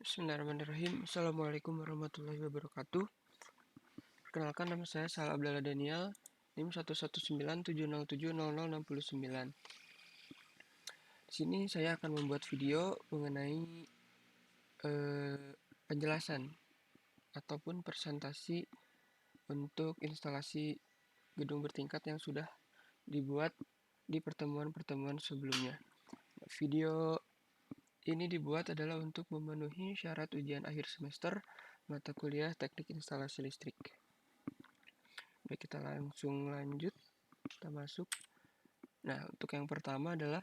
Bismillahirrahmanirrahim. Assalamualaikum warahmatullahi wabarakatuh. Perkenalkan, nama saya Salah Abdallah Daniel, NIM 11970700069. Di sini saya akan membuat video mengenai penjelasan ataupun presentasi untuk instalasi gedung bertingkat yang sudah dibuat di pertemuan-pertemuan sebelumnya. Video ini dibuat adalah untuk memenuhi syarat ujian akhir semester mata kuliah teknik instalasi listrik. Baik, kita langsung lanjut, kita masuk. Nah, untuk yang pertama adalah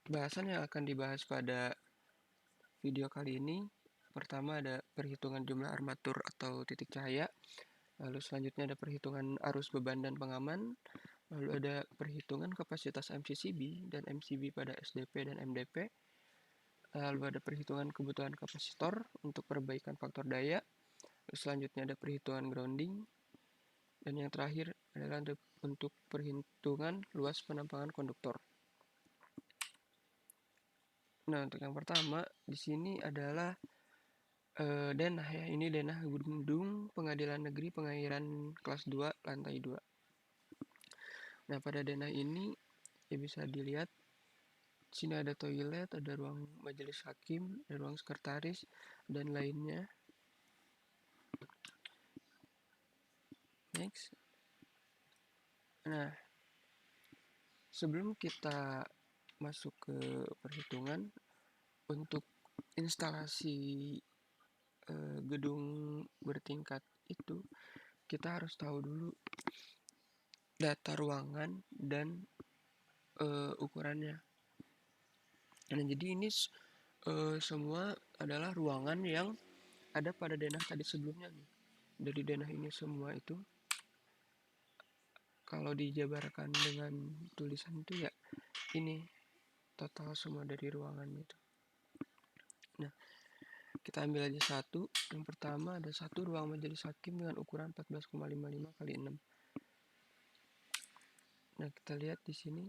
bahasan yang akan dibahas pada video kali ini. Pertama ada perhitungan jumlah armatur atau titik cahaya, lalu selanjutnya ada perhitungan arus beban dan pengaman, lalu ada perhitungan kapasitas MCCB dan MCB pada SDP dan MDP, lalu ada perhitungan kebutuhan kapasitor untuk perbaikan faktor daya, lalu selanjutnya ada perhitungan grounding, dan yang terakhir adalah untuk perhitungan luas penampangan konduktor. Nah, untuk yang pertama di sini adalah denah ya. Ini denah gedung Pengadilan Negeri Pengairan kelas 2 lantai 2. Nah, pada denah ini ya bisa dilihat di sini ada toilet, ada ruang majelis hakim, ada ruang sekretaris dan lainnya. Next. Nah, sebelum kita masuk ke perhitungan untuk instalasi gedung bertingkat itu, kita harus tahu dulu data ruangan dan ukurannya. Nah, jadi ini semua adalah ruangan yang ada pada denah tadi sebelumnya nih. Dari denah ini semua itu kalau dijabarkan dengan tulisan itu ya ini total semua dari ruangan itu. Nah, kita ambil aja satu. Yang pertama ada satu ruang majelis hakim dengan ukuran 14,55 kali 6. Nah, kita lihat di sini.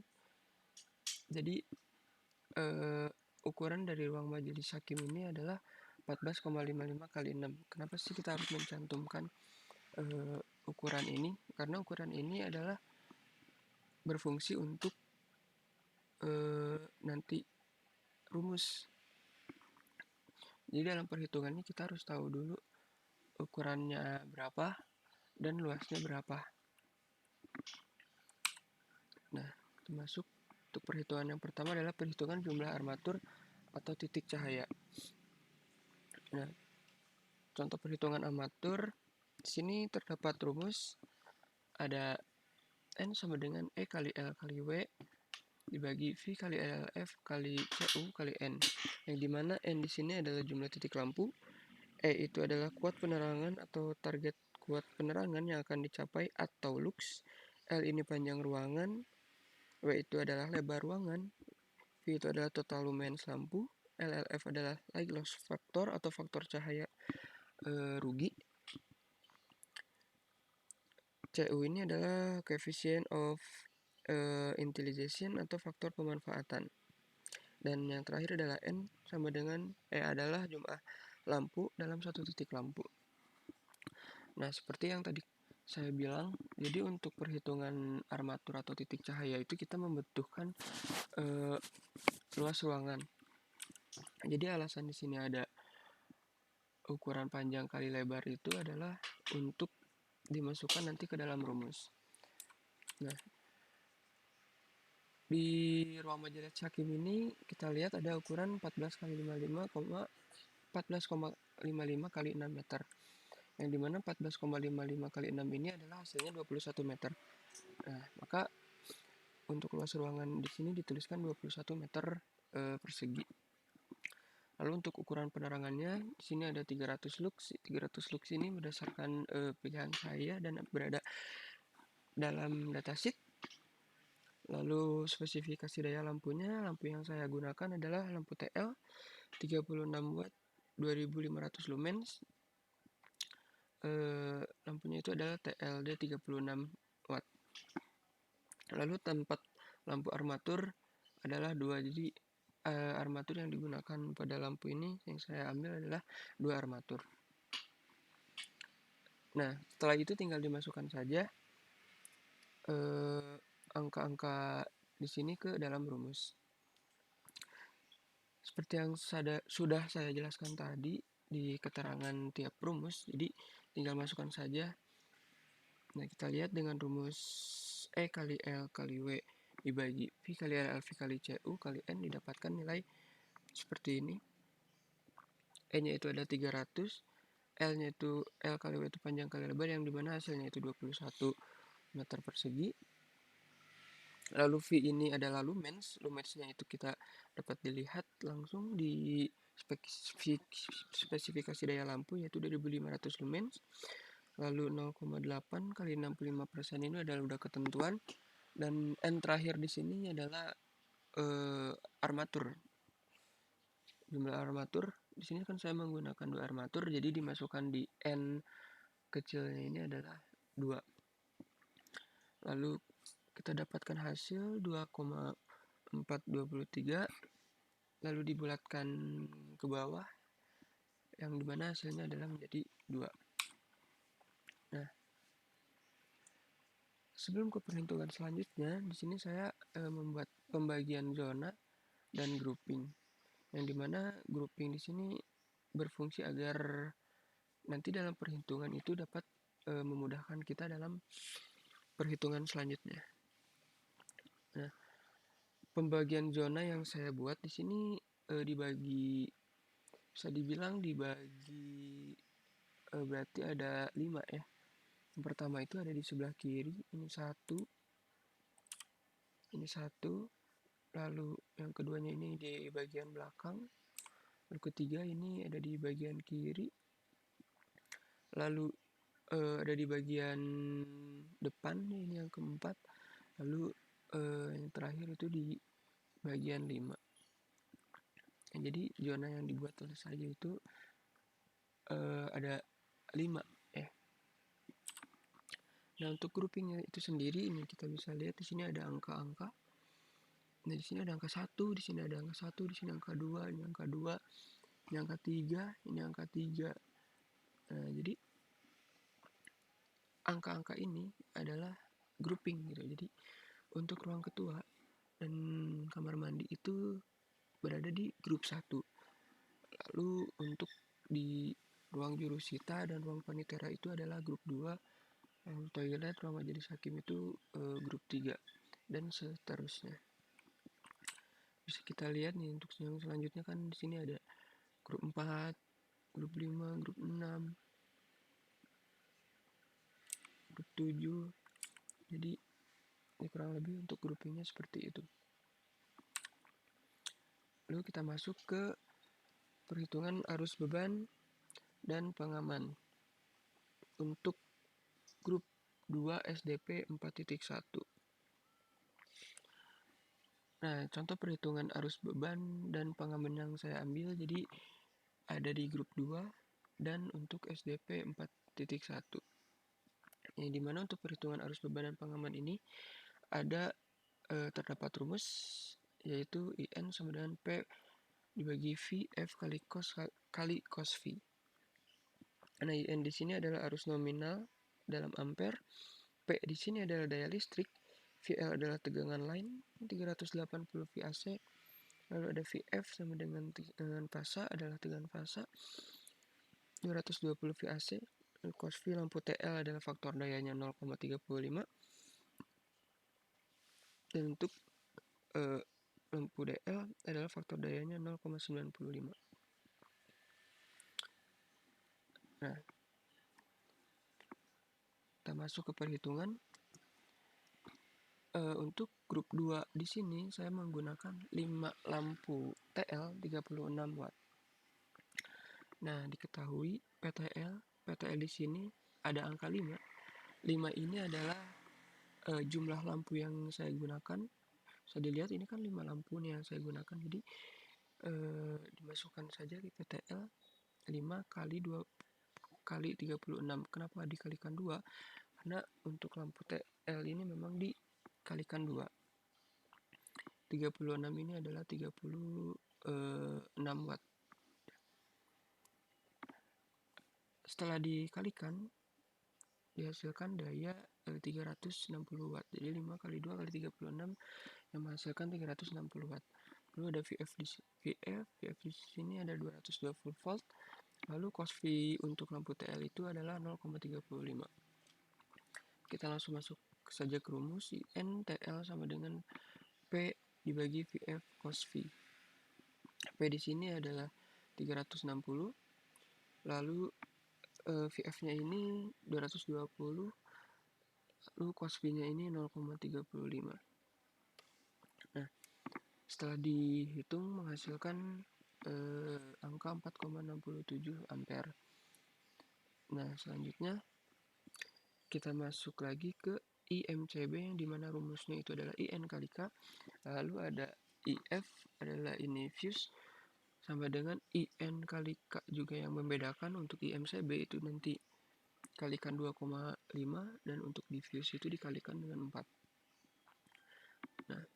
Jadi ukuran dari ruang majelis hakim ini adalah 14,55 kali 6. Kenapa sih kita harus mencantumkan ukuran ini? Karena ukuran ini adalah berfungsi untuk nanti rumus. Jadi dalam perhitungannya kita harus tahu dulu ukurannya berapa dan luasnya berapa. Nah, kita masuk untuk perhitungan yang pertama adalah perhitungan jumlah armatur atau titik cahaya. Nah, contoh perhitungan armatur di sini terdapat rumus ada N sama dengan E kali L kali W dibagi V kali LF kali CU kali N, yang dimana N di sini adalah jumlah titik lampu, E itu adalah kuat penerangan atau target kuat penerangan yang akan dicapai atau lux, L ini panjang ruangan, W itu adalah lebar ruangan, V itu adalah total lumens lampu, LLF adalah light loss factor atau faktor cahaya rugi, CU ini adalah coefficient of utilization atau faktor pemanfaatan. Dan yang terakhir adalah N sama dengan E adalah jumlah lampu dalam satu titik lampu. Nah, seperti yang tadi saya bilang, jadi untuk perhitungan armatur atau titik cahaya itu kita membutuhkan luas ruangan. Jadi alasan di sini ada ukuran panjang kali lebar itu adalah untuk dimasukkan nanti ke dalam rumus. Nah, di ruang majelis hakim ini kita lihat ada ukuran 14 kali 14,55 kali 6 meter. Yang dimana 14,55 kali 6 ini adalah hasilnya 21 meter. Nah, maka untuk luas ruangan di sini dituliskan 21 meter persegi. Lalu untuk ukuran penerangannya di sini ada 300 lux. 300 lux ini berdasarkan pilihan saya dan berada dalam datasheet. Lalu spesifikasi daya lampunya, lampu yang saya gunakan adalah lampu TL 36 watt 2500 lumens. Lampunya itu adalah TLD 36 watt. Lalu tempat lampu armatur adalah 2, jadi armatur yang digunakan pada lampu ini yang saya ambil adalah 2 armatur. Nah, setelah itu tinggal dimasukkan saja angka-angka di sini ke dalam rumus. Seperti yang sudah saya jelaskan tadi di keterangan tiap rumus, jadi tinggal masukkan saja. Nah, kita lihat dengan rumus E kali L kali W dibagi V kali R V kali CU kali N didapatkan nilai seperti ini. E-nya itu ada 300, L-nya itu L kali W itu panjang kali lebar, yang dimana hasilnya itu 21 meter persegi. Lalu V ini adalah lumens, lumensnya itu kita dapat dilihat langsung di spesifikasi daya lampu, yaitu 2500 lumens. Lalu 0,8 kali 65% ini adalah udah ketentuan, dan N terakhir di sini adalah armatur. Jumlah armatur di sini kan saya menggunakan 2 armatur, jadi dimasukkan di N kecilnya ini adalah 2. Lalu kita dapatkan hasil 2,423, lalu dibulatkan ke bawah, yang dimana hasilnya adalah menjadi 2. Nah, sebelum ke perhitungan selanjutnya, di sini saya membuat pembagian zona dan grouping, yang dimana grouping di sini berfungsi agar nanti dalam perhitungan itu dapat memudahkan kita dalam perhitungan selanjutnya. Nah, pembagian zona yang saya buat di sini dibagi, bisa dibilang dibagi berarti ada 5 ya. Yang pertama itu ada di sebelah kiri, ini 1, ini 1, lalu yang keduanya ini di bagian belakang, lalu ketiga ini ada di bagian kiri, lalu ada di bagian depan, ini yang keempat, lalu yang terakhir itu di bagian 5. Jadi zona yang dibuat oleh saya itu ada 5 ya. Nah, untuk groupingnya itu sendiri ini kita bisa lihat di sini ada angka-angka. Nah, di sini ada angka 1, di sini ada angka 1, di sini angka 2, ini angka 2, ini angka 3, ini angka 3. Nah, jadi angka-angka ini adalah grouping gitu. Jadi untuk ruang ketua dan kamar mandi itu berada di grup 1. Lalu untuk di ruang jurusita dan ruang panitera itu adalah grup 2. Ruang toilet, ruang majelis hakim itu grup 3 dan seterusnya. Bisa kita lihat nih untuk yang selanjutnya kan di sini ada grup 4, grup 5, grup 6, grup 7. Jadi ini kurang lebih untuk groupingnya seperti itu. Lalu kita masuk ke perhitungan arus beban dan pengaman untuk grup 2 SDP 4.1. Nah, contoh perhitungan arus beban dan pengaman yang saya ambil jadi ada di grup 2 dan untuk SDP 4.1. Yang dimana untuk perhitungan arus beban dan pengaman ini ada terdapat rumus, yaitu IN sama dengan P dibagi V F kali cos V. Nah, IN di sini adalah arus nominal dalam ampere, P di sini adalah daya listrik, VL adalah tegangan line 380 VAC, lalu ada VF sama dengan tegangan fasa adalah tegangan fasa 220 VAC, lalu cos V lampu TL adalah faktor dayanya 0,35, dan untuk lampu DL adalah faktor dayanya 0,95. Nah, kita masuk ke perhitungan. Untuk grup 2 di sini saya menggunakan 5 lampu TL 36 watt. Nah, diketahui PTL di sini ada angka 5. 5 ini adalah jumlah lampu yang saya gunakan. Bisa dilihat ini kan 5 lampu nih yang saya gunakan, jadi dimasukkan saja di PTL 5 kali 2 kali 36. Kenapa dikalikan 2? Karena untuk lampu TL ini memang dikalikan 2. 36 ini adalah 36 watt. Setelah dikalikan, dihasilkan daya 360 watt. Jadi 5 kali 2 kali 36 yang menghasilkan 360 watt. Lalu ada VF di sini ada 220 volt. Lalu cos V untuk lampu TL itu adalah 0,35. Kita langsung masuk saja ke rumus. IN TL sama dengan P dibagi VF cos V. P di sini adalah 360. Lalu VF-nya ini 220. Lalu cos V-nya ini 0,35. Nah, setelah dihitung menghasilkan angka 4,67 ampere. Nah, selanjutnya kita masuk lagi ke IMCB yang dimana rumusnya itu adalah IN kali K. Lalu ada IF adalah ini fuse sama dengan IN kali K juga, yang membedakan untuk IMCB itu nanti kalikan 2,5 dan untuk diffuse itu dikalikan dengan 4. Nah,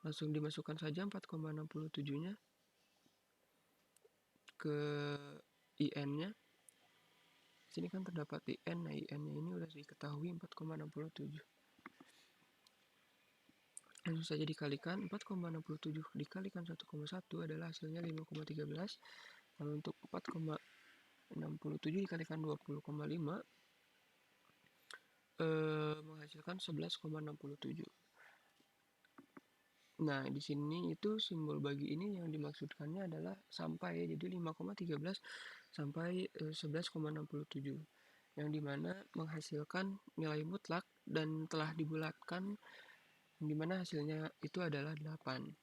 langsung dimasukkan saja 4,67-nya ke IN-nya. Sini kan terdapat IN, nah IN-nya ini udah diketahui 4,67. Langsung saja dikalikan, 4,67 dikalikan 1,1 adalah hasilnya 5,13. Lalu untuk 4,67 dikalikan 20,5 menghasilkan 11,67. Nah, di sini itu simbol bagi ini yang dimaksudkannya adalah sampai, jadi 5,13 sampai 11,67, yang dimana menghasilkan nilai mutlak dan telah dibulatkan, yang dimana hasilnya itu adalah 8.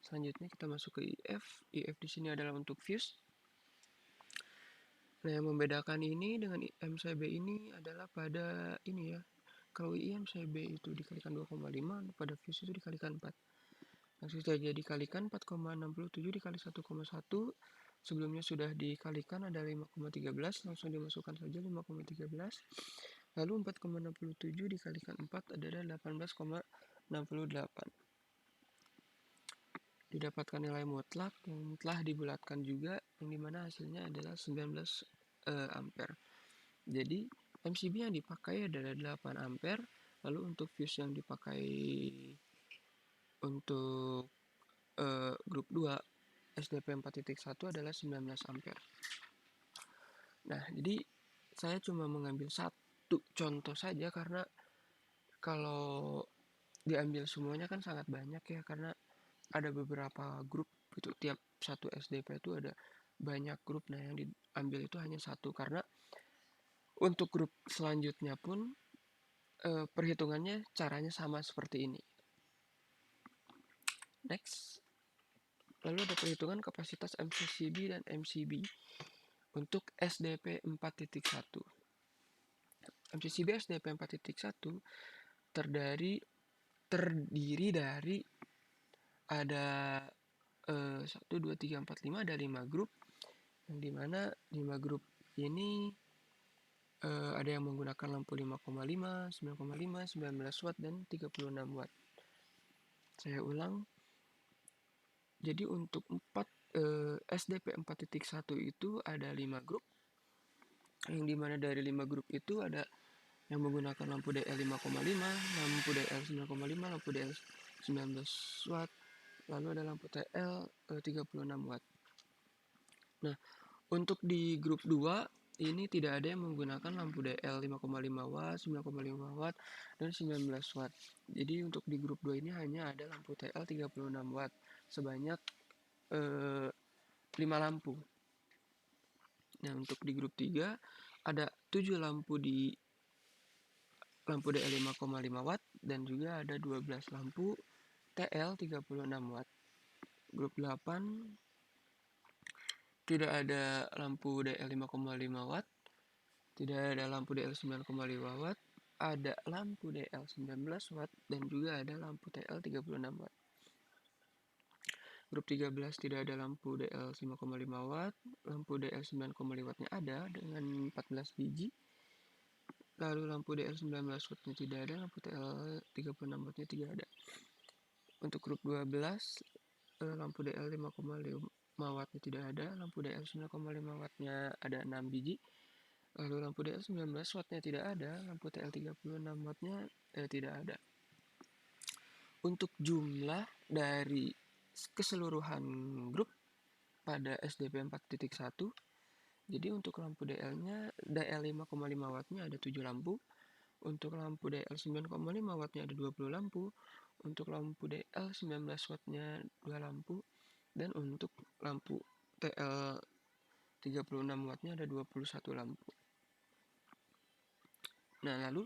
Selanjutnya kita masuk ke IF. IF di sini adalah untuk fuse. Nah, yang membedakan ini dengan IMCB ini adalah pada ini ya. Kalau IMCB itu dikalikan 2,5, pada fuse itu dikalikan 4. Langsung saja dikalikan 4,67 dikali 1,1. Sebelumnya sudah dikalikan ada 5,13, langsung dimasukkan saja 5,13. Lalu 4,67 dikalikan 4 adalah 18,68. Didapatkan nilai mutlak yang telah dibulatkan juga, yang dimana hasilnya adalah 19 ampere. Jadi MCB yang dipakai adalah 8 ampere. Lalu untuk fuse yang dipakai untuk grup 2 SDP 4.1 adalah 19 ampere. Nah, jadi saya cuma mengambil satu contoh saja karena kalau diambil semuanya kan sangat banyak ya, karena ada beberapa grup itu, tiap satu SDP itu ada banyak grup. Nah, yang diambil itu hanya satu karena untuk grup selanjutnya pun perhitungannya caranya sama seperti ini. Next. Lalu ada perhitungan kapasitas MCCB dan MCB untuk SDP 4.1. MCCB SDP 4.1 terdiri dari ada 1, 2, 3, 4, 5, ada 5 grup, yang dimana 5 grup ini ada yang menggunakan lampu 5,5, 9,5, 19 watt, dan 36 watt. Saya ulang. Jadi untuk SDP 4.1 itu ada 5 grup, yang dimana dari 5 grup itu ada yang menggunakan lampu DL 5,5, lampu DL 9,5, lampu DL 19 watt, lalu ada lampu TL 36 watt. Nah, untuk di grup 2 ini tidak ada yang menggunakan lampu DL 5,5 watt, 9,5 watt, dan 19 watt. Jadi untuk di grup 2 ini hanya ada lampu TL 36 watt sebanyak 5 lampu. Nah, untuk di grup 3 ada 7 lampu di lampu DL 5,5 watt dan juga ada 12 lampu TL 36 watt. Grup 8 tidak ada lampu DL 5,5 watt, tidak ada lampu DL 9,5 watt, ada lampu DL 19 watt, dan juga ada lampu TL 36 watt. Grup 13 tidak ada lampu DL 5,5 watt, lampu DL 9,5 wattnya ada dengan 14 biji. Lalu lampu DL 19 wattnya tidak ada, lampu TL 36 wattnya tidak ada. Untuk grup 12 lampu DL 5,5 wattnya tidak ada, lampu DL 9,5 wattnya ada 6 biji, lalu lampu DL 19 wattnya tidak ada, lampu TL 36 wattnya tidak ada. Untuk jumlah dari keseluruhan grup pada SDP 4.1, jadi untuk lampu DL-nya DL 5,5 wattnya ada 7 lampu, untuk lampu DL 9,5 wattnya ada 20 lampu, untuk lampu DL 19 wattnya 2 lampu, dan untuk lampu TL 36 wattnya ada 21 lampu. Nah, lalu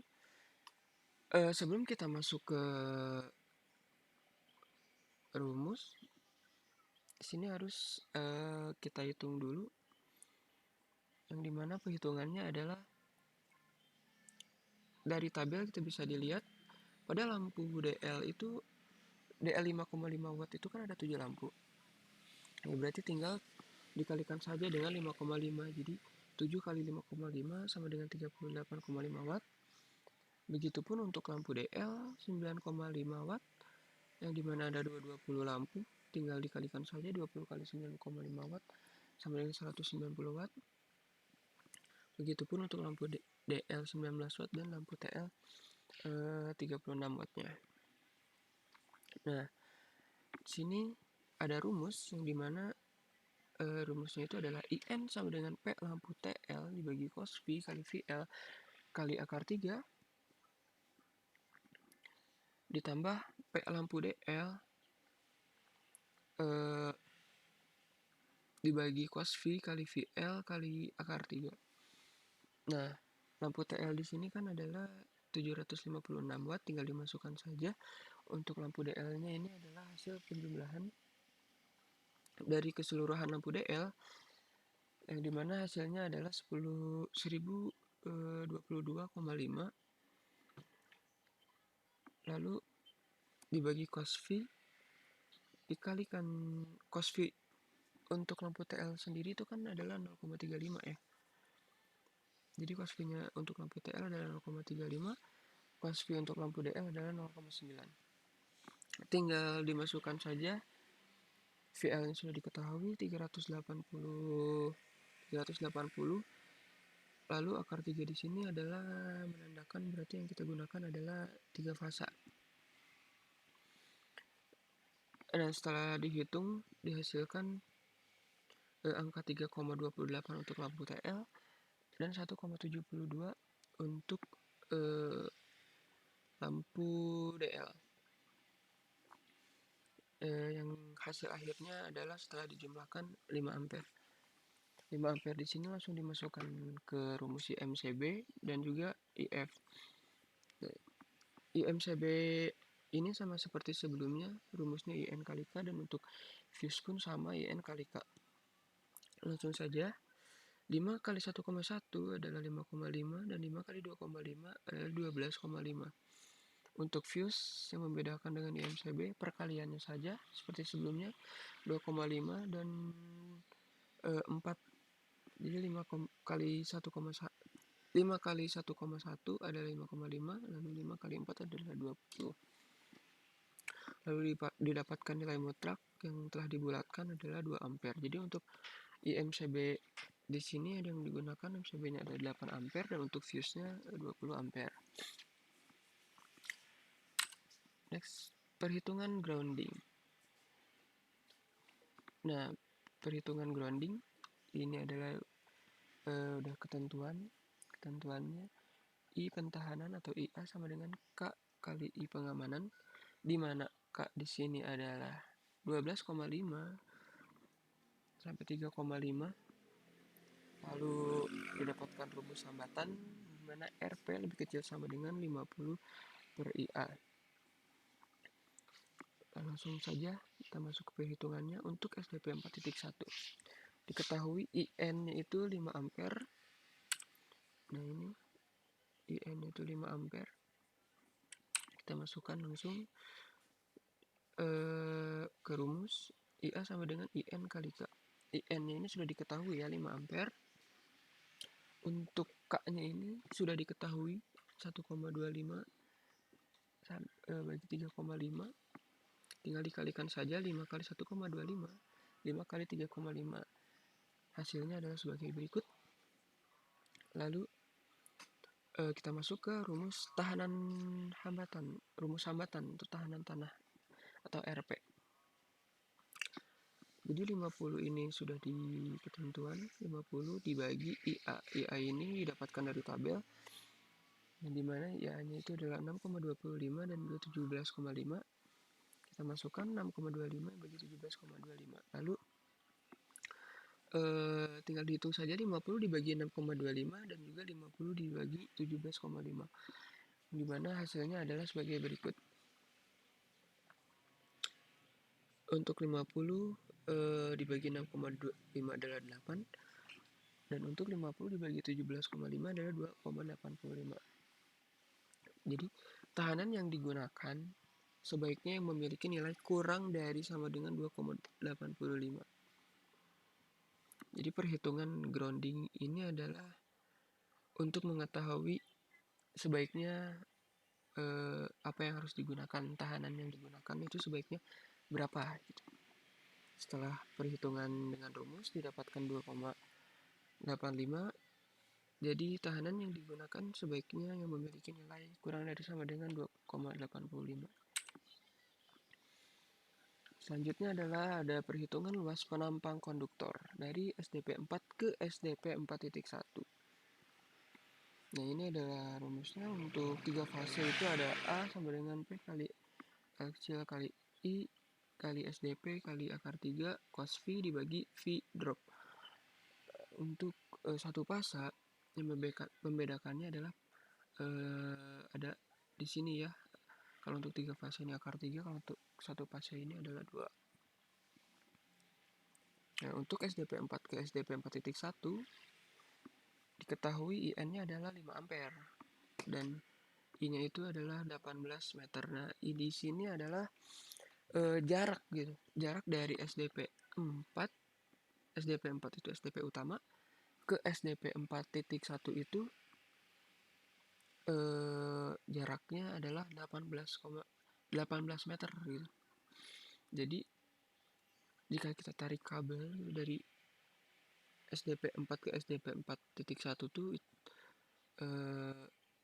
sebelum kita masuk ke rumus, sini harus kita hitung dulu, yang dimana perhitungannya adalah dari tabel kita bisa dilihat pada lampu DL itu DL 5,5 watt itu kan ada 7 lampu. Ya, berarti tinggal dikalikan saja dengan 5,5. Jadi 7 kali 5,5 sama dengan 38,5 watt. Begitupun untuk lampu DL 9,5 watt yang dimana ada 20 lampu, tinggal dikalikan saja 20 kali 9,5 watt sama dengan 190 watt. Begitupun untuk lampu DL 19 watt dan lampu TL 36 wattnya. Nah, sini ada rumus yang dimana rumusnya itu adalah IN sama dengan P lampu TL dibagi cos V kali VL kali akar 3 ditambah P lampu DL dibagi cos V kali VL kali akar 3. Nah, lampu TL di sini kan adalah 756 watt, tinggal dimasukkan saja. Untuk lampu DL-nya ini adalah hasil penjumlahan dari keseluruhan lampu DL, yang dimana hasilnya adalah 1022,5, lalu dibagi cos V dikalikan cos V untuk lampu TL sendiri itu kan adalah 0,35 ya. Jadi cos V-nya untuk lampu TL adalah 0,35, cos V untuk lampu DL adalah 0,9. Tinggal dimasukkan saja, VL-nya sudah diketahui 380, lalu akar 3 di sini adalah menandakan berarti yang kita gunakan adalah 3 fasa. Dan setelah dihitung dihasilkan angka 3,28 untuk lampu TL dan 1,72 untuk lampu DL. Yang hasil akhirnya adalah setelah dijumlahkan 5 ampere. 5 ampere di sini langsung dimasukkan ke rumus IMCB dan juga IF. IMCB ini sama seperti sebelumnya, rumusnya IN kali K, dan untuk fuse pun sama, IN kali K. Langsung saja, 5 kali 1,1 adalah 5,5 dan 5 kali 2,5 adalah 12,5. Untuk fuse yang membedakan dengan IMCB, perkaliannya saja seperti sebelumnya, 2,5 dan 4. Jadi 5 kali 1,1 adalah 5,5, lalu 5 kali 4 adalah 20. Lalu didapatkan nilai mutlak yang telah dibulatkan adalah 2 ampere. Jadi untuk IMCB di sini ada yang digunakan, IMCB-nya ada 8 ampere dan untuk fuse-nya 20 ampere. Next, perhitungan grounding. Nah, perhitungan grounding ini adalah udah ketentuannya I pentahanan atau IA sama dengan K kali I pengamanan, di mana K di sini adalah 12,5 sampai 3,5. Lalu didapatkan rumus hambatan di mana RP lebih kecil sama dengan 50 per IA. Langsung saja kita masuk ke perhitungannya. Untuk SDP 4.1 diketahui IN-nya itu 5 ampere. Nah, ini IN itu 5 ampere. Kita masukkan langsung ke rumus IA sama dengan IN kali K. IN-nya ini sudah diketahui ya, 5 ampere. Untuk K-nya ini sudah diketahui 1,25 bagi 3,5. tinggal dikalikan saja 5 kali 1,25, 5 kali 3,5. Hasilnya adalah sebagai berikut. Lalu kita masuk ke rumus tahanan hambatan, rumus hambatan untuk tahanan tanah atau RP. Jadi 50 ini sudah di ketentuan, 50 dibagi IA. IA ini didapatkan dari tabel, yang dimana IA-nya itu adalah 6,25 dan 17,5. Kita masukkan 6,25 bagi 17,25. Lalu tinggal dihitung saja 50 dibagi 6,25 dan juga 50 dibagi 17,5. Dimana hasilnya adalah sebagai berikut. Untuk 50 dibagi 6,25 adalah 8, dan untuk 50 dibagi 17,5 adalah 2,85. Jadi tahanan yang digunakan sebaiknya yang memiliki nilai kurang dari sama dengan 2,85. Jadi perhitungan grounding ini adalah untuk mengetahui sebaiknya apa yang harus digunakan, tahanan yang digunakan itu sebaiknya berapa gitu. Setelah perhitungan dengan rumus didapatkan 2,85, jadi tahanan yang digunakan sebaiknya yang memiliki nilai kurang dari sama dengan 2,85. Selanjutnya adalah ada perhitungan luas penampang konduktor dari SDP 4 ke SDP 4.1. Nah, ini adalah rumusnya untuk 3 fase itu ada A sama dengan P kali L kecil kali I kali SDP kali akar 3 cos V dibagi V drop. Untuk satu fase yang membedakannya adalah ada di sini ya. Kalau untuk 3 fase ini akar 3, kalau untuk satu fase ini adalah 2. Nah, untuk SDP 4 ke SDP 4.1 diketahui IN-nya adalah 5 ampere dan I-nya itu adalah 18 meter. Nah, I di sini adalah jarak gitu. Jarak dari SDP 4, SDP 4 itu SDP utama, ke SDP 4.1 itu jaraknya adalah 18 meter gitu. Jadi jika kita tarik kabel dari SDP 4 ke SDP 4.1 tuh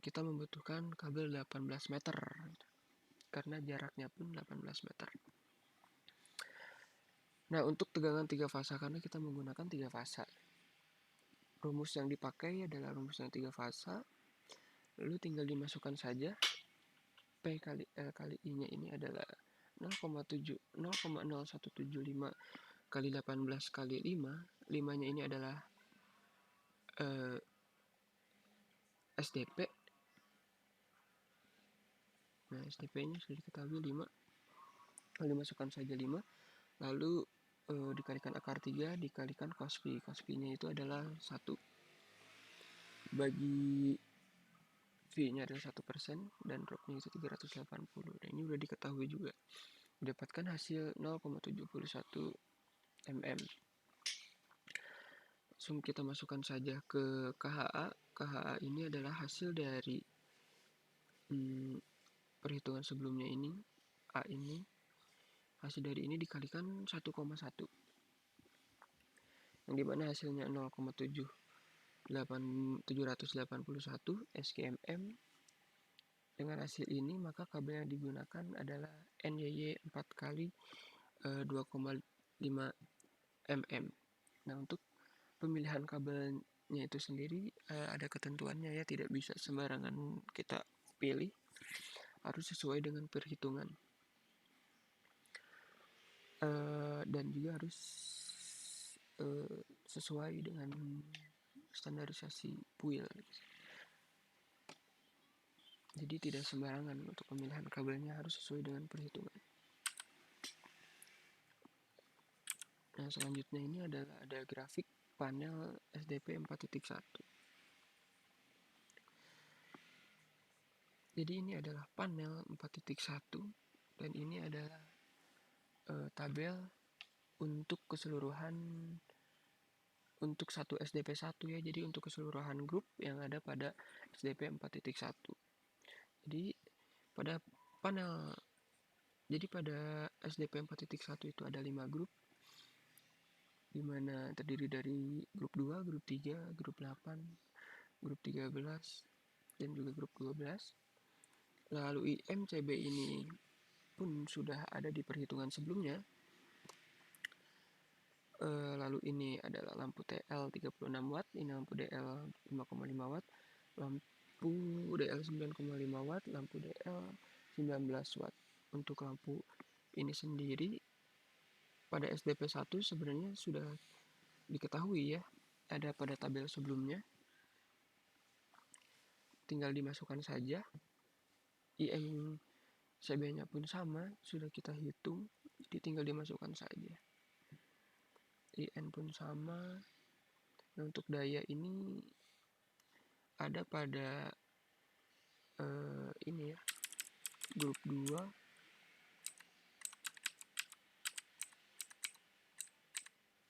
kita membutuhkan kabel 18 meter karena jaraknya pun 18 meter. Nah, untuk tegangan 3 fasa karena kita menggunakan 3 fasa. Rumus yang dipakai adalah rumus yang 3 fasa. Lalu tinggal dimasukkan saja. P kali L kali I-nya ini adalah 0,0175 kali 18 kali 5. 5-nya ini adalah SDP. Nah, SDP-nya sudah diketahui 5. Lalu dimasukkan saja 5. Lalu dikalikan akar 3 dikalikan cos V. Cos V-nya itu adalah 1. Bagi V-nya adalah 1% dan drop-nya itu 380. Nah, ini sudah diketahui juga. Didapatkan hasil 0,71 mm. Langsung kita masukkan saja ke KHA. KHA ini adalah hasil dari perhitungan sebelumnya ini. A ini hasil dari ini dikalikan 1,1, yang dimana hasilnya 0,781 SKMM. Dengan hasil ini maka kabel yang digunakan adalah NYY 4 kali 2,5 mm. Nah, untuk pemilihan kabelnya itu sendiri ada ketentuannya ya, tidak bisa sembarangan kita pilih, harus sesuai dengan perhitungan dan juga harus sesuai dengan standarisasi PUIL. Jadi tidak sembarangan untuk pemilihan kabelnya, harus sesuai dengan perhitungan. Nah, selanjutnya ini adalah ada grafik panel SDP 4.1. Jadi ini adalah panel 4.1 dan ini adalah tabel untuk keseluruhan untuk satu SDP 1 ya. Jadi untuk keseluruhan grup yang ada pada SDP 4.1. Jadi pada panel Jadi pada SDP 4.1 itu ada 5 grup, di mana terdiri dari grup 2, grup 3, grup 8, grup 13, dan juga grup 12. Lalu IMCB ini pun sudah ada di perhitungan sebelumnya. Lalu ini adalah lampu TL 36 watt, ini lampu DL 5,5 watt, lampu DL 9,5 watt, lampu DL 19 watt. Untuk lampu ini sendiri pada SDP 1 sebenarnya sudah diketahui ya, ada pada tabel sebelumnya. Tinggal dimasukkan saja. IMCB-nya pun sama, sudah kita hitung, jadi tinggal dimasukkan saja. IN pun sama. Nah, untuk daya ini ada pada ini ya, grup 2.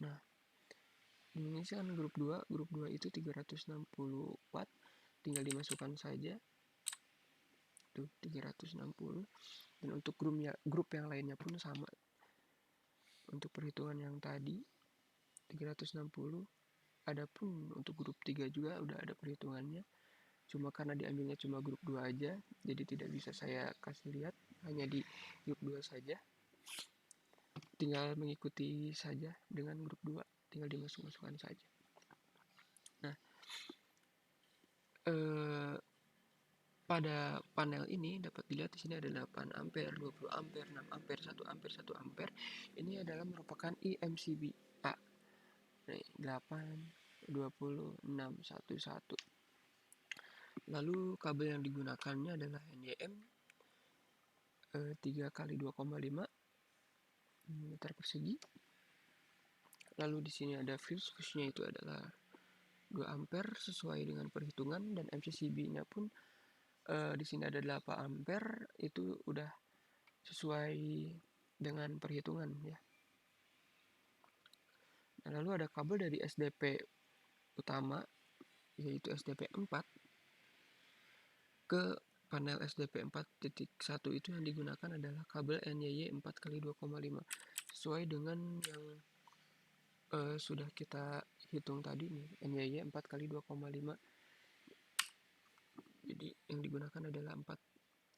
Nah, ini kan grup 2 itu 360 watt, tinggal dimasukkan saja tuh 360. Dan untuk grup yang lainnya pun sama. Untuk perhitungan yang tadi 360, adapun untuk grup 3 juga udah ada perhitungannya, cuma karena diambilnya cuma grup 2 aja, jadi tidak bisa saya kasih lihat, hanya di grup 2 saja. Tinggal mengikuti saja dengan grup 2, tinggal dimasukkan saja. Nah, pada panel ini dapat dilihat di sini ada 8 ampere, 20 ampere, 6 ampere, 1 ampere, 1 ampere. Ini adalah merupakan IMCB A. Nih, 8, 20, 6, 1, 1. Lalu kabel yang digunakannya adalah NYM 3 kali 2,5 meter persegi. Lalu di sini ada fuse-nya itu adalah 2 ampere sesuai dengan perhitungan, dan MCCB-nya pun di sini ada 8 ampere, itu udah sesuai dengan perhitungan ya. Nah, lalu ada kabel dari SDP utama yaitu SDP 4 ke panel SDP 4.1 itu yang digunakan adalah kabel NYY 4 kali 2,5 sesuai dengan yang sudah kita hitung tadi nih, NYY 4 kali 2,5. Jadi yang digunakan adalah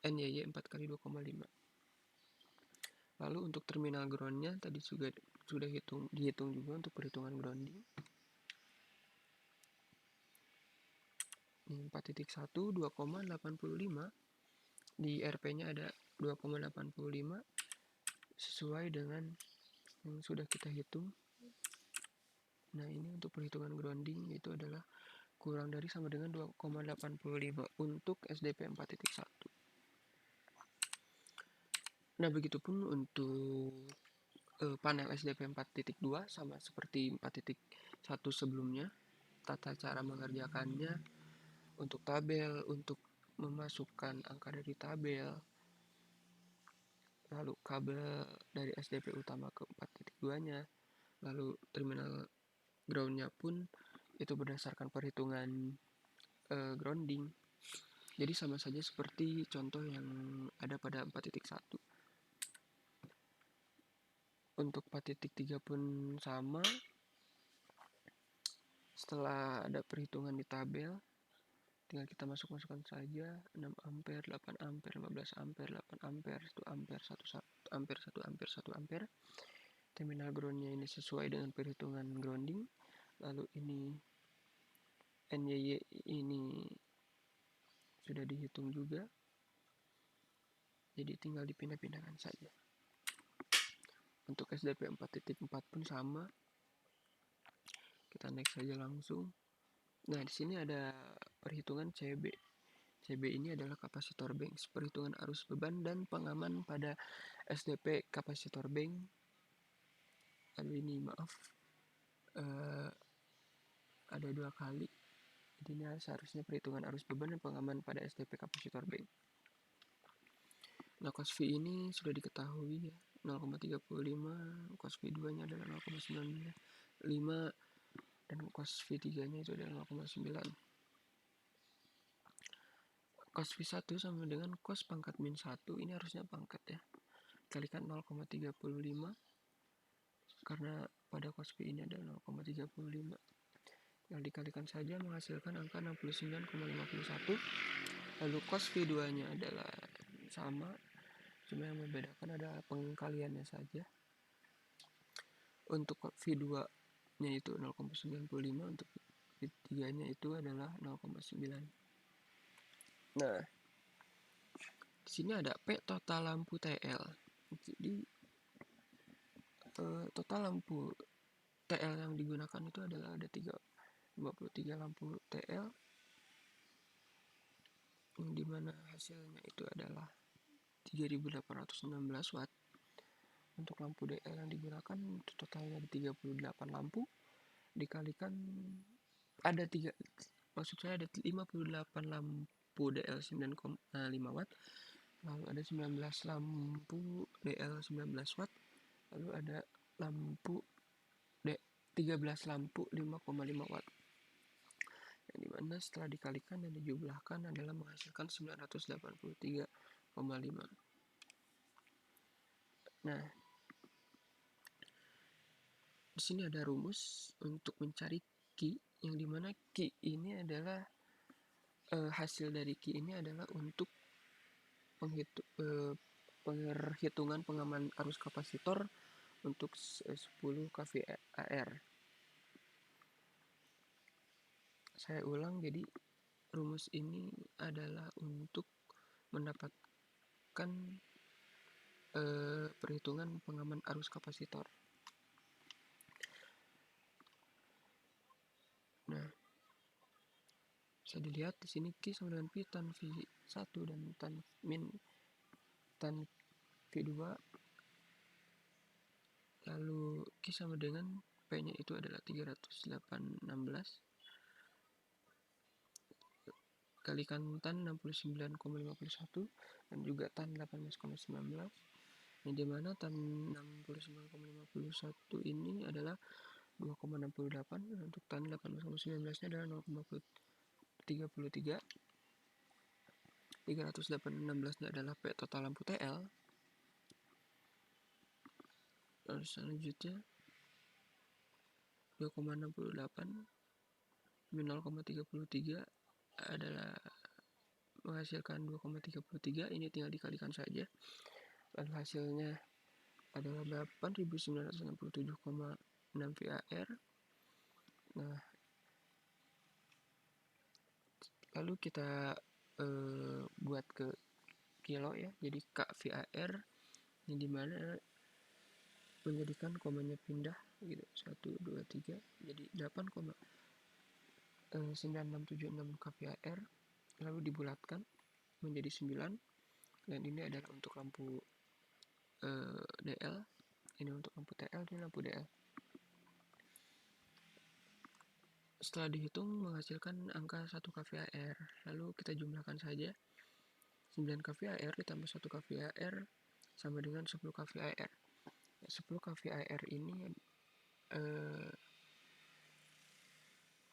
NYY 4 kali 2,5. Lalu untuk terminal groundnya tadi sudah dihitung juga untuk perhitungan grounding. 4.1 2,85, di RP-nya ada 2,85 sesuai dengan yang sudah kita hitung. Nah, ini untuk perhitungan grounding itu adalah kurang dari sama dengan 2,85 untuk SDP 4.1. Nah, begitupun untuk panel SDP 4.2 sama seperti 4.1 sebelumnya. Tata cara mengerjakannya untuk tabel, untuk memasukkan angka dari tabel, lalu kabel dari SDP utama ke 4.2-nya, lalu terminal groundnya pun itu berdasarkan perhitungan grounding. Jadi sama saja seperti contoh yang ada pada 4.1. Untuk 4.3 pun sama. Setelah ada perhitungan di tabel, tinggal kita masukkan saja 6 ampere, 8 ampere, 15 ampere, 8 ampere, 1 ampere, 1 ampere, 1 ampere, 1 ampere. Terminal groundnya ini sesuai dengan perhitungan grounding. Lalu ini NYY ini sudah dihitung juga, jadi tinggal dipindah-pindahkan saja. Untuk SDP 4.4 pun sama, kita next saja langsung. Nah, di sini ada perhitungan CB. CB ini adalah kapasitor bank, perhitungan arus beban dan pengaman pada SDP kapasitor bank. Lalu ini ada 2 kali. Jadi ini seharusnya perhitungan arus beban dan pengaman pada SDP kapasitor bank. Nah, cos V ini sudah diketahui ya, 0,35, cos V2 nya adalah 0,95, dan cos V3 nya itu adalah 0,9. Cos V1 sama dengan cos pangkat min 1, ini harusnya pangkat ya, dikalikan 0,35 karena pada cos P ini ada 0,35, yang dikalikan saja menghasilkan angka 69,51. Lalu cos V2 nya adalah sama, cuma yang membedakan adalah pengkaliannya saja. Untuk V2 nya itu 0,95, untuk V3 nya itu adalah 0,9. Nah, di sini ada P total lampu TL. Jadi total lampu TL yang digunakan itu adalah ada 53 lampu TL, yang dimana hasilnya itu adalah 3816 watt. Untuk lampu DL yang digunakan totalnya ada 38 lampu, dikalikan ada 58 lampu DL 9,5 watt, lalu ada 19 lampu DL 19 watt, lalu ada 13 lampu 5,5 watt, yang dimana setelah dikalikan dan dijumlahkan adalah menghasilkan 983,5. Nah, di sini ada rumus untuk mencari Q, yang dimana Q ini adalah hasil dari Q ini adalah untuk penghitungan pengaman arus kapasitor untuk 10 kVAR. Saya ulang, jadi rumus ini adalah untuk mendapatkan perhitungan pengaman arus kapasitor. Nah, bisa dilihat di sini Q sama dengan P tan V1 dan tan min tan V2, lalu Q sama dengan P nya itu adalah 316 kalikan tan 69,51 dan juga tan 18,19, yang dimana tan 69,51 ini adalah 2,68, untuk tan 18,19 nya adalah 0,33. 316 nya adalah P total lampu TL. Lalu selanjutnya 2,68 min 0,33 adalah menghasilkan 2,33. Ini tinggal dikalikan saja, lalu hasilnya adalah 8.967,6 VAR. Nah, lalu kita buat ke kilo ya, jadi K VAR, yang dimana menjadikan komanya pindah gitu, 1, 2, 3, jadi 8,9676 kVAR, lalu dibulatkan menjadi 9, dan ini adalah untuk lampu DL, ini untuk lampu TL, ini lampu DL. Setelah dihitung menghasilkan angka 1 kVAR, lalu kita jumlahkan saja. 9 kVAR ditambah 1 kVAR sama dengan 10 kVAR. 10 kVAR ini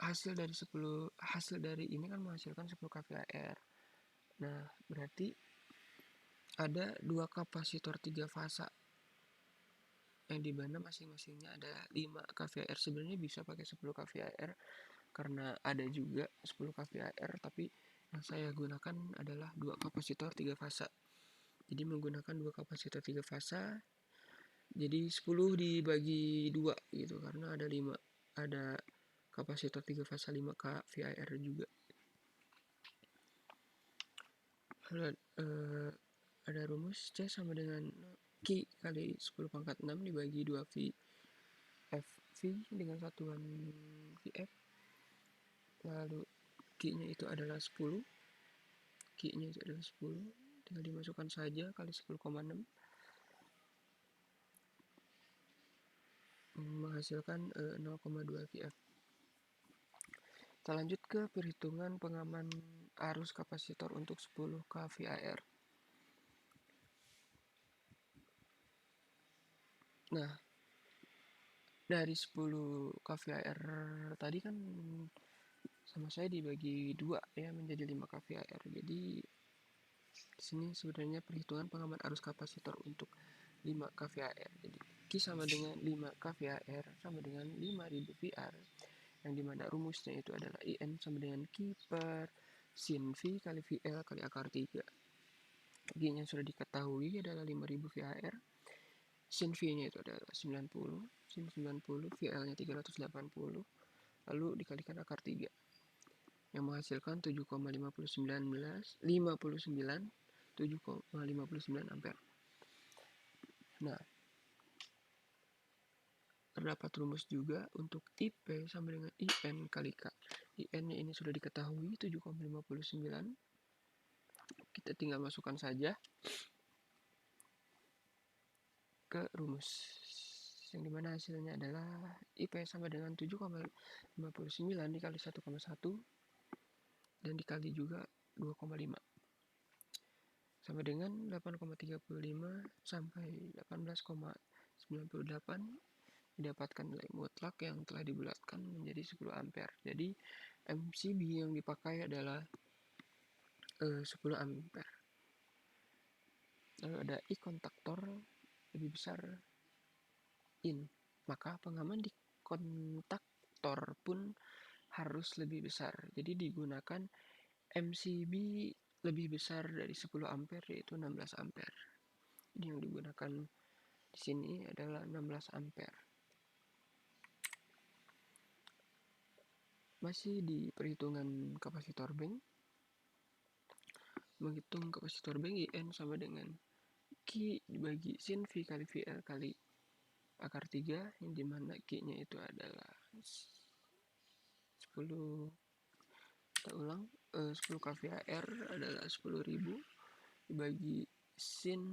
hasil dari ini kan menghasilkan 10 kVAR. Nah, berarti ada 2 kapasitor 3 fasa, yang dimana masing-masingnya ada 5 kVAR. Sebenarnya bisa pakai 10 kVAR karena ada juga 10 kVAR, tapi yang saya gunakan adalah 2 kapasitor 3 fasa. Jadi menggunakan 2 kapasitor 3 fasa, jadi 10 dibagi 2 gitu, karena ada 5, ada kapasitor 3 fasa 5 kVAR juga. Lalu ada rumus C sama dengan Q kali 10 pangkat 6 dibagi 2 VFV dengan satuan VF. Lalu Q-nya itu adalah 10. Q-nya itu adalah 10. Tinggal dimasukkan saja kali 10,6. Menghasilkan 0,2 VF. Kita lanjut ke perhitungan pengaman arus kapasitor untuk 10 kVAR. Nah, dari 10 kVAR tadi kan sama saya dibagi 2 ya, menjadi 5 kVAR. Jadi di sini sebenarnya perhitungan pengaman arus kapasitor untuk 5 kVAR. Jadi Q sama dengan 5 kVAR sama dengan 5000 VR, yang dimana rumusnya itu adalah IN sama dengan Q per sin V kali VL kali akar 3. G-nya sudah diketahui adalah 5000 VAR, sin V-nya itu adalah 90, sin 90, VL-nya 380, lalu dikalikan akar 3, yang menghasilkan 7,59 ampere. Nah, terdapat rumus juga untuk IP sama dengan IN kali K. IN-nya ini sudah diketahui 7,59. Kita tinggal masukkan saja ke rumus, yang dimana hasilnya adalah IP sama dengan 7,59 dikali 1,1 dan dikali juga 2,5 sama dengan 8,35 sampai 18,98, didapatkan nilai mutlak yang telah dibulatkan menjadi 10 ampere. Jadi MCB yang dipakai adalah 10 ampere. Lalu ada I kontaktor lebih besar IN, maka pengaman di kontaktor pun harus lebih besar. Jadi digunakan MCB lebih besar dari 10 ampere, yaitu 16 ampere. Jadi yang digunakan di sini adalah 16 ampere. Masih di perhitungan kapasitor bank, menghitung kapasitor bank IN sama dengan Q dibagi sin V kali VL kali akar 3, yang dimana Q-nya itu adalah 10, kita ulang, 10 kVAR adalah 10.000 dibagi sin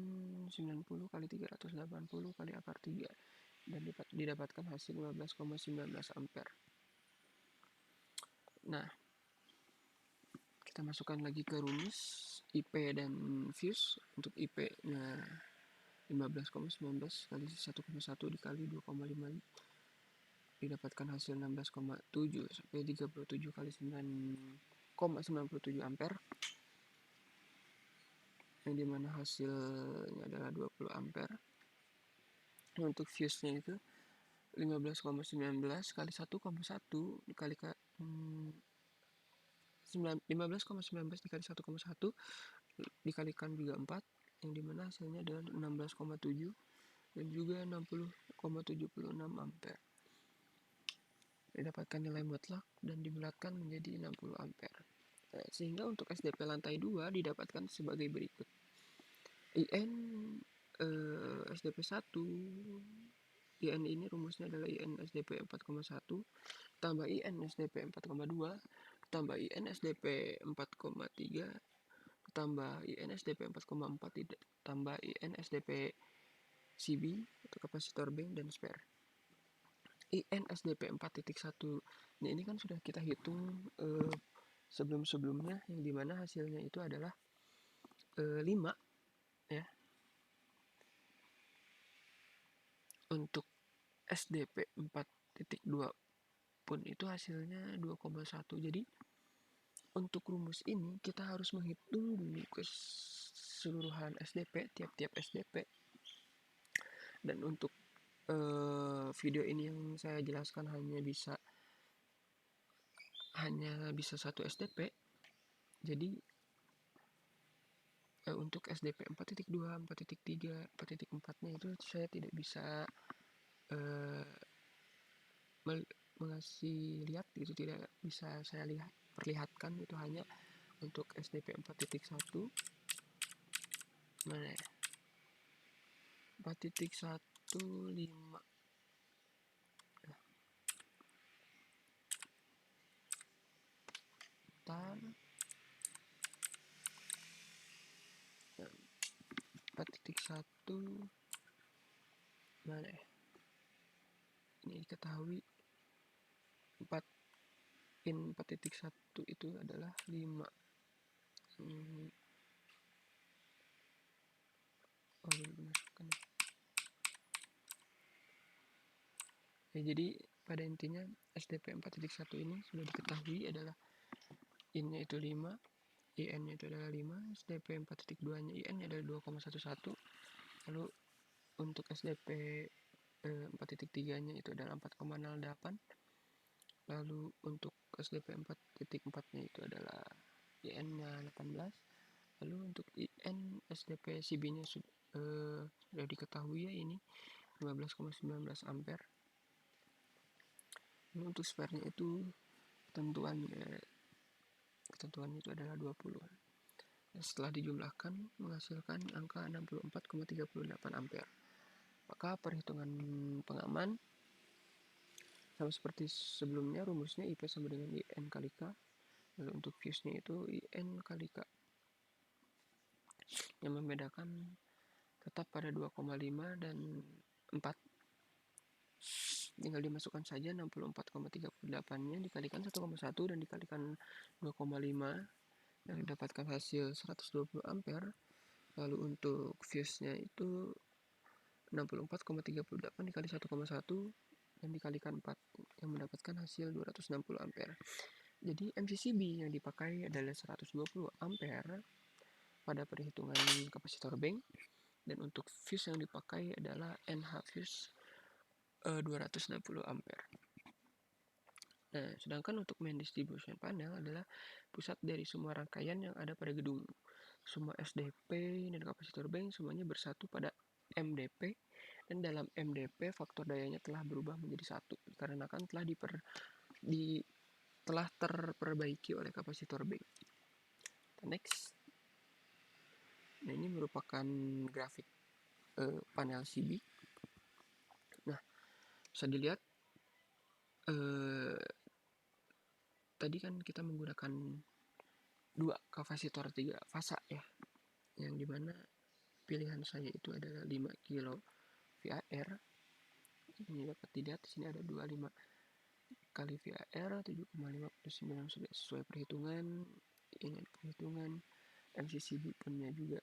90 kali 380 kali akar 3, dan didapatkan hasil 15,19 ampere. Nah, kita masukkan lagi ke rumus IP dan fuse. Untuk IP nya 15,19 kali 1,1 dikali 2,5 didapatkan hasil 16,7 sampai 37 kali 9,97 ampere, yang dimana hasilnya adalah 20 ampere. Untuk fuse nya itu 15,19 kali 1,1 dikalikan 15,19 dikali 1,1 dikalikan juga 4, yang dimana hasilnya adalah 16,7 dan juga 60,76 ampere. Didapatkan nilai mutlak dan dibulatkan menjadi 60 ampere. Sehingga untuk SDP lantai 2 didapatkan sebagai berikut. IN SDP 1, IN ini rumusnya adalah IN SDP 4,1 tambah IN SDP 4,2 tambah IN SDP 4,3 tambah IN SDP 4,4 tambah IN SDP CB atau kapasitor bank dan spare. IN SDP 4.1 ini kan sudah kita hitung sebelum-sebelumnya, yang dimana hasilnya itu adalah 5 ya. Untuk SDP 4.2 pun itu hasilnya 2,1. Jadi untuk rumus ini kita harus menghitung dulu keseluruhan SDP, tiap-tiap SDP. Dan untuk video ini yang saya jelaskan hanya bisa 1 SDP. Jadi untuk SDP 4.2, 4.3, 4.4-nya itu saya tidak bisa mengasih lihat gitu, tidak bisa saya perlihatkan. Itu hanya untuk SDP 4.1. Mana ya? 4.15. Bentar. 4.1 mana ya? Ini diketahui 4 4.1 itu adalah 5. Ya, jadi pada intinya SDP 4.1 ini sudah diketahui adalah IN-nya itu 5, IN-nya itu adalah 5, SDP 4.2-nya IN-nya adalah 2,11, lalu untuk SDP 4.3 nya itu adalah 4,08. Lalu untuk SDP 4.4 nya itu adalah IN nya 18. Lalu untuk IN SDP CB nya sudah diketahui ya, ini 15,19 ampere. Lalu untuk spare nya itu ketentuannya itu adalah 20. Setelah dijumlahkan menghasilkan angka 64,38 ampere. Maka perhitungan pengaman sama seperti sebelumnya, rumusnya IP sama dengan IN kali K. Lalu untuk fuse-nya itu IN kali K. Yang membedakan tetap pada 2,5 dan 4. Tinggal dimasukkan saja 64,38-nya dikalikan 1,1 dan dikalikan 2,5 dan didapatkan hasil 120 ampere. Lalu untuk fuse-nya itu 64,38 dikali 1,1 dan dikalikan 4 yang mendapatkan hasil 260 ampere. Jadi MCCB yang dipakai adalah 120 ampere pada perhitungan kapasitor bank, dan untuk fuse yang dipakai adalah NH fuse 260 ampere. Nah, sedangkan untuk main distribution panel adalah pusat dari semua rangkaian yang ada pada gedung. Semua SDP dan kapasitor bank semuanya bersatu pada MDP, dan dalam MDP faktor dayanya telah berubah menjadi 1 karena kan telah terperbaiki oleh kapasitor bank. Next. Nah, ini merupakan grafik panel CB. Nah, bisa dilihat tadi kan kita menggunakan 2 kapasitor 3 fasa ya, yang dimana pilihan saya itu adalah 5 kilo VAR. Ini dapat dilihat di sini ada 25 kali VAR 7,5 plus 9 sudah sesuai perhitungan. Ini perhitungan MCCB punnya juga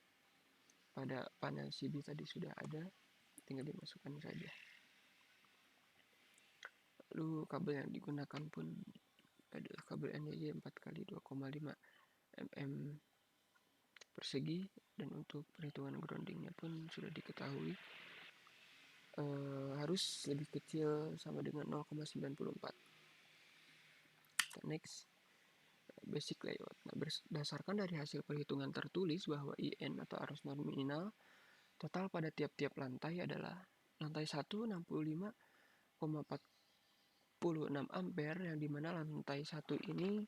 pada panel CB tadi sudah ada, tinggal dimasukkan saja. Lalu kabel yang digunakan pun adalah kabel NYJ 4 kali 2,5 mm persegi, dan untuk perhitungan groundingnya pun sudah diketahui harus lebih kecil sama dengan 0,94. Next, basic layout. Nah, berdasarkan dari hasil perhitungan tertulis bahwa IN atau arus nominal total pada tiap-tiap lantai adalah lantai 1 65,46 ampere, yang dimana lantai 1 ini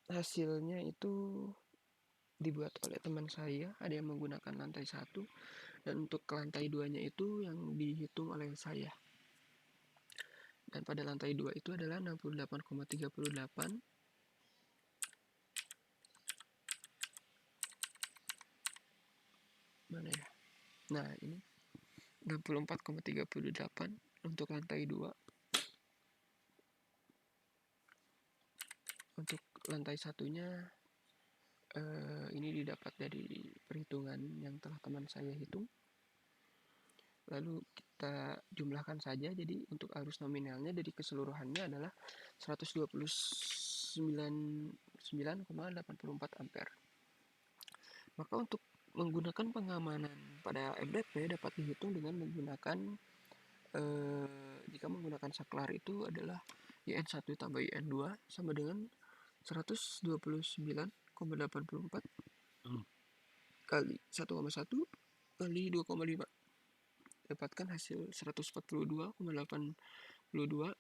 hasilnya itu dibuat oleh teman saya, ada yang menggunakan lantai 1, dan untuk lantai 2 nya itu yang dihitung oleh saya. Dan pada lantai 2 itu adalah 68,38. Mana ya? Nah, ini 64,38 untuk lantai 2. Untuk lantai satunya ini didapat dari perhitungan yang telah teman saya hitung. Lalu kita jumlahkan saja, jadi untuk arus nominalnya dari keseluruhannya adalah 129,84 ampere. Maka untuk menggunakan pengamanan pada MDP dapat dihitung dengan menggunakan jika menggunakan saklar itu adalah IN1 tambah IN2 sama dengan 129,84 kali 1,1 kali 2,5, dapatkan hasil 142,82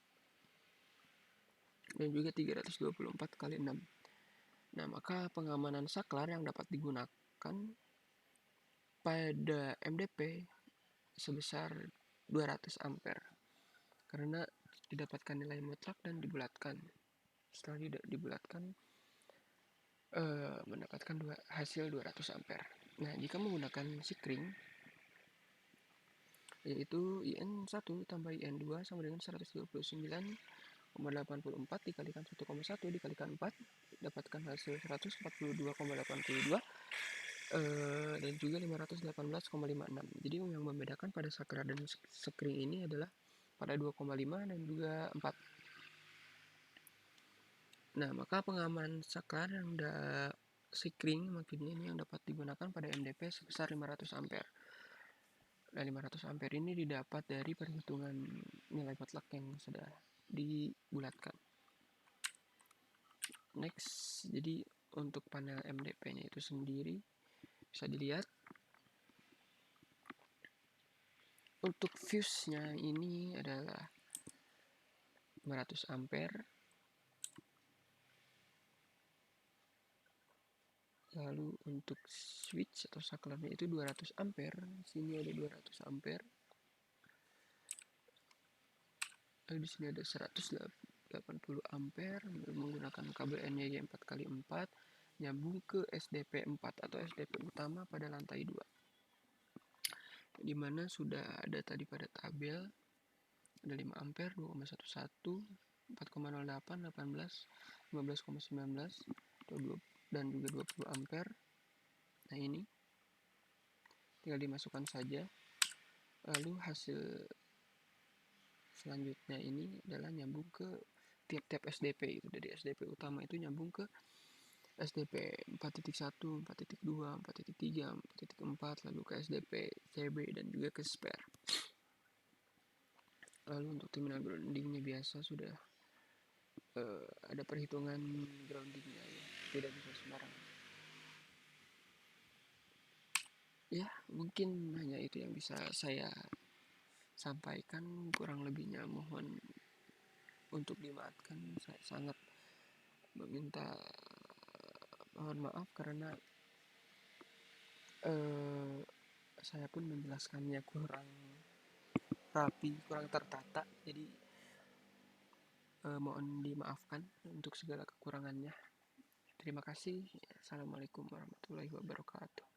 dan juga 324 kali 6. Nah, maka pengamanan saklar yang dapat digunakan pada MDP sebesar 200 ampere karena didapatkan nilai mutlak dan dibulatkan. Setelah dibulatkan mendapatkan hasil 200 ampere. Nah, jika menggunakan sikring yaitu IN1 tambah IN2 sama dengan 129,84 dikalikan 1,1 dikalikan 4, dapatkan hasil 142,82 dan juga 518,56. Jadi yang membedakan pada saklar dan sikring ini adalah pada 2,5 dan juga 4. Nah, maka pengaman saklar yang sikring maksudnya ini yang dapat digunakan pada MDP sebesar 500 ampere. Nah, 500 ampere ini didapat dari perhitungan nilai mutlak yang sudah dibulatkan. Next, jadi untuk panel MDP-nya itu sendiri bisa dilihat. Untuk fuse-nya ini adalah 500 ampere. Lalu untuk switch atau saklarnya itu 200 ampere. Sini ada 200 ampere. Lalu di sini ada 180 ampere menggunakan kabel NY 4x4 nyambung ke SDP 4 atau SDP utama pada lantai 2. Di mana sudah ada tadi pada tabel ada 5 ampere, 2,11, 4,08, 18, 15,19 dan juga 20 ampere. Nah, ini tinggal dimasukkan saja. Lalu hasil selanjutnya ini adalah nyambung ke tiap-tiap SDP itu. Dari SDP utama itu nyambung ke SDP 4.1, 4.2, 4.3, 4.4, lalu ke SDP CB dan juga ke spare. Lalu untuk terminal groundingnya biasa sudah ada perhitungan groundingnya ya, tidak bisa sembarangan. Ya, mungkin hanya itu yang bisa saya sampaikan, kurang lebihnya mohon untuk dimaafkan. Saya sangat meminta mohon maaf karena saya pun menjelaskannya kurang rapi, kurang tertata, jadi mohon dimaafkan untuk segala kekurangannya. Terima kasih. Assalamualaikum warahmatullahi wabarakatuh.